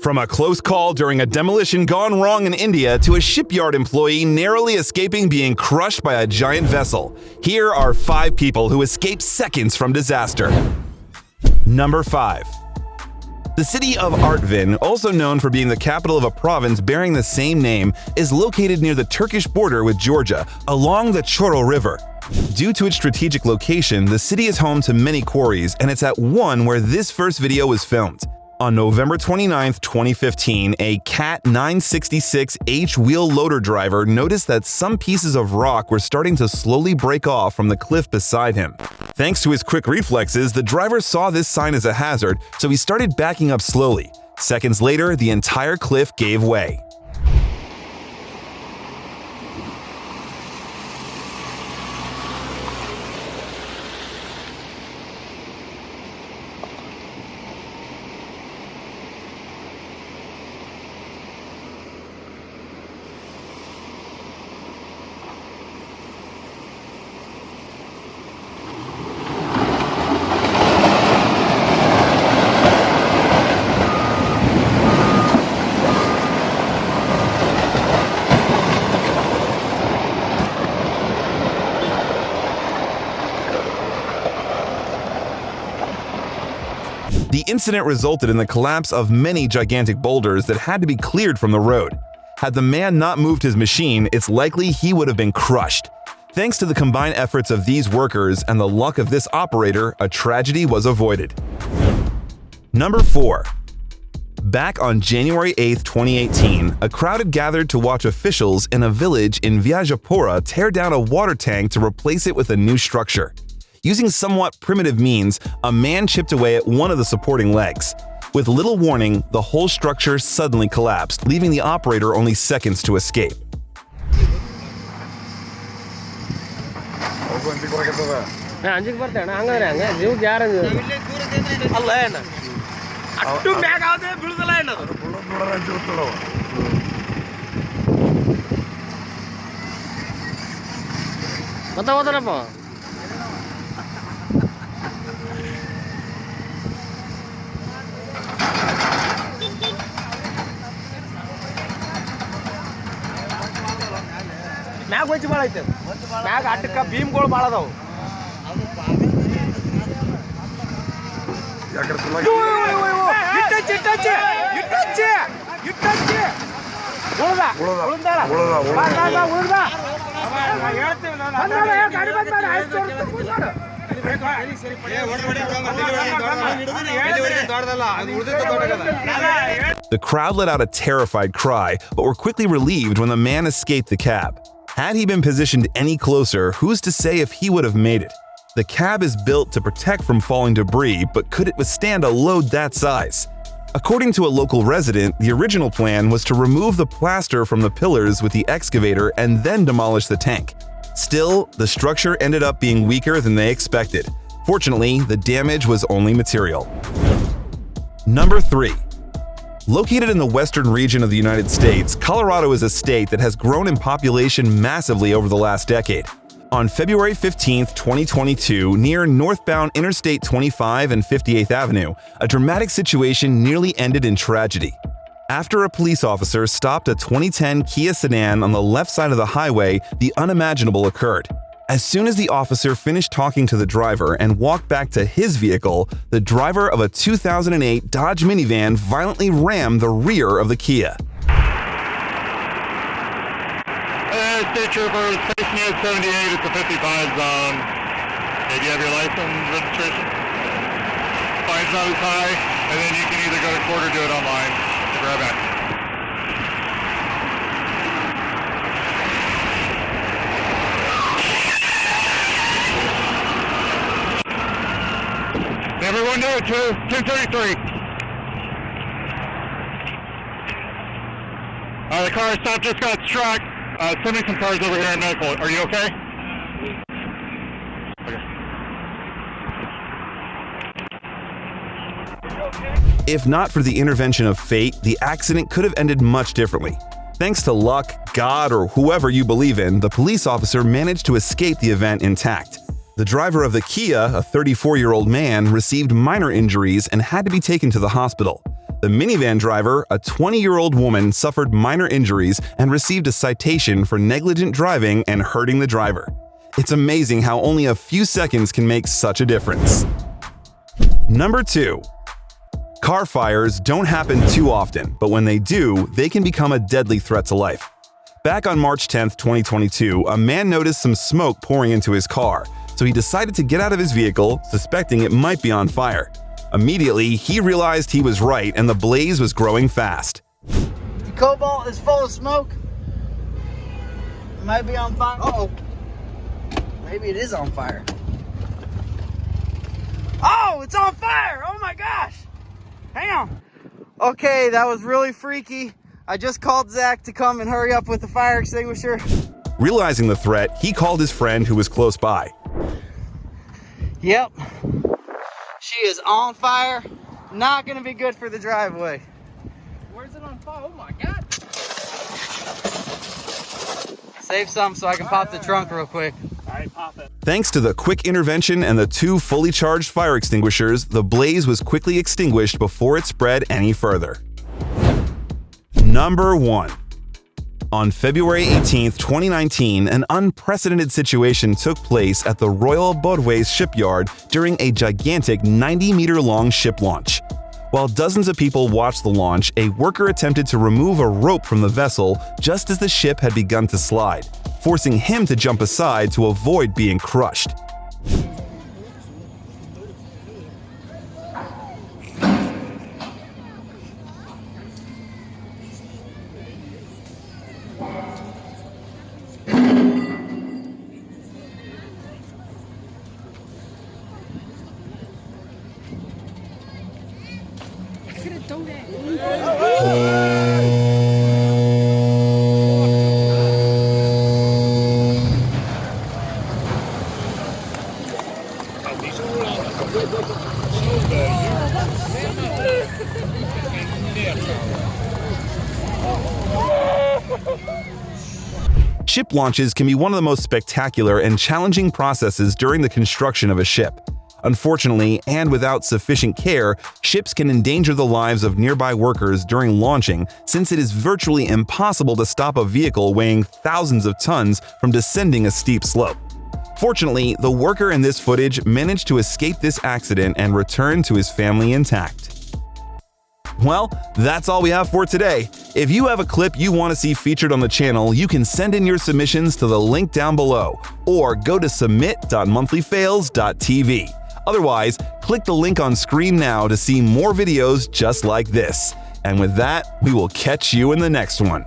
From a close call during a demolition gone wrong in India to a shipyard employee narrowly escaping being crushed by a giant vessel, here are 5 people who escaped seconds from disaster. Number 5. The city of Artvin, also known for being the capital of a province bearing the same name, is located near the Turkish border with Georgia, along the Chorol River. Due to its strategic location, the city is home to many quarries, and it's at one where this first video was filmed. On November 29, 2015, a Cat 966H wheel loader driver noticed that some pieces of rock were starting to slowly break off from the cliff beside him. Thanks to his quick reflexes, the driver saw this sign as a hazard, so he started backing up slowly. Seconds later, the entire cliff gave way. The incident resulted in the collapse of many gigantic boulders that had to be cleared from the road. Had the man not moved his machine, it's likely he would have been crushed. Thanks to the combined efforts of these workers and the luck of this operator, a tragedy was avoided. Number 4. Back on January 8, 2018, a crowd had gathered to watch officials in a village in Viajapura tear down a water tank to replace it with a new structure. Using somewhat primitive means, a man chipped away at one of the supporting legs. With little warning, the whole structure suddenly collapsed, leaving the operator only seconds to escape. ಮ್ಯಾಗ ಹೊಚ್ಚಿ ಭಾಳ ಐತೆ ಮ್ಯಾಗ ಅಟ್ಟಕ್ಕೆ ಭೀಮ್ಗಳು ಭಾಳ ಅದಾವು The crowd let out a terrified cry, but were quickly relieved when the man escaped the cab. Had he been positioned any closer, who's to say if he would have made it? The cab is built to protect from falling debris, but could it withstand a load that size? According to a local resident, the original plan was to remove the plaster from the pillars with the excavator and then demolish the tank. Still, the structure ended up being weaker than they expected. Fortunately, the damage was only material. Number 3. Located in the western region of the United States, Colorado is a state that has grown in population massively over the last decade. On February 15, 2022, near northbound Interstate 25 and 58th Avenue, a dramatic situation nearly ended in tragedy. After a police officer stopped a 2010 Kia sedan on the left side of the highway, the unimaginable occurred. As soon as the officer finished talking to the driver and walked back to his vehicle, the driver of a 2008 Dodge minivan violently rammed the rear of the Kia. State Troopers, facing at 78, it's a 55 zone. Okay, do you have your license, registration? Fine's not as high, and then you can either go to court or do it online. Be right back. Everyone do it too. 233. The car stop just got struck. Send me some cars over here in medical. Are you okay? If not for the intervention of fate, the accident could have ended much differently. Thanks to luck, God, or whoever you believe in, the police officer managed to escape the event intact. The driver of the Kia, a 34-year-old man, received minor injuries and had to be taken to the hospital. The minivan driver, a 20-year-old woman, suffered minor injuries and received a citation for negligent driving and hurting the driver. It's amazing how only a few seconds can make such a difference. Number 2. Car fires don't happen too often, but when they do, they can become a deadly threat to life. Back on March 10, 2022, a man noticed some smoke pouring into his car, so he decided to get out of his vehicle, suspecting it might be on fire. Immediately, he realized he was right and the blaze was growing fast. The Cobalt is full of smoke. It might be on fire. Uh-oh. Maybe it is on fire. Oh, it's on fire! Oh my gosh! Hang on. Okay, that was really freaky. I just called Zach to come and hurry up with the fire extinguisher. Realizing the threat, he called his friend who was close by. Yep. She is on fire. Not gonna be good for the driveway. Where's it on fire? Oh my God. Save some so I can pop the trunk real quick. All right, pop it. Thanks to the quick intervention and the 2 fully charged fire extinguishers, the blaze was quickly extinguished before it spread any further. Number 1. On February 18, 2019, an unprecedented situation took place at the Royal Bordeaux shipyard during a gigantic 90-meter-long ship launch. While dozens of people watched the launch, a worker attempted to remove a rope from the vessel just as the ship had begun to slide, forcing him to jump aside to avoid being crushed. Ship launches can be one of the most spectacular and challenging processes during the construction of a ship. Unfortunately, and without sufficient care, ships can endanger the lives of nearby workers during launching, since it is virtually impossible to stop a vehicle weighing thousands of tons from descending a steep slope. Fortunately, the worker in this footage managed to escape this accident and return to his family intact. Well, that's all we have for today. If you have a clip you want to see featured on the channel, you can send in your submissions to the link down below, or go to submit.monthlyfails.tv. Otherwise, click the link on screen now to see more videos just like this. And with that, we will catch you in the next one.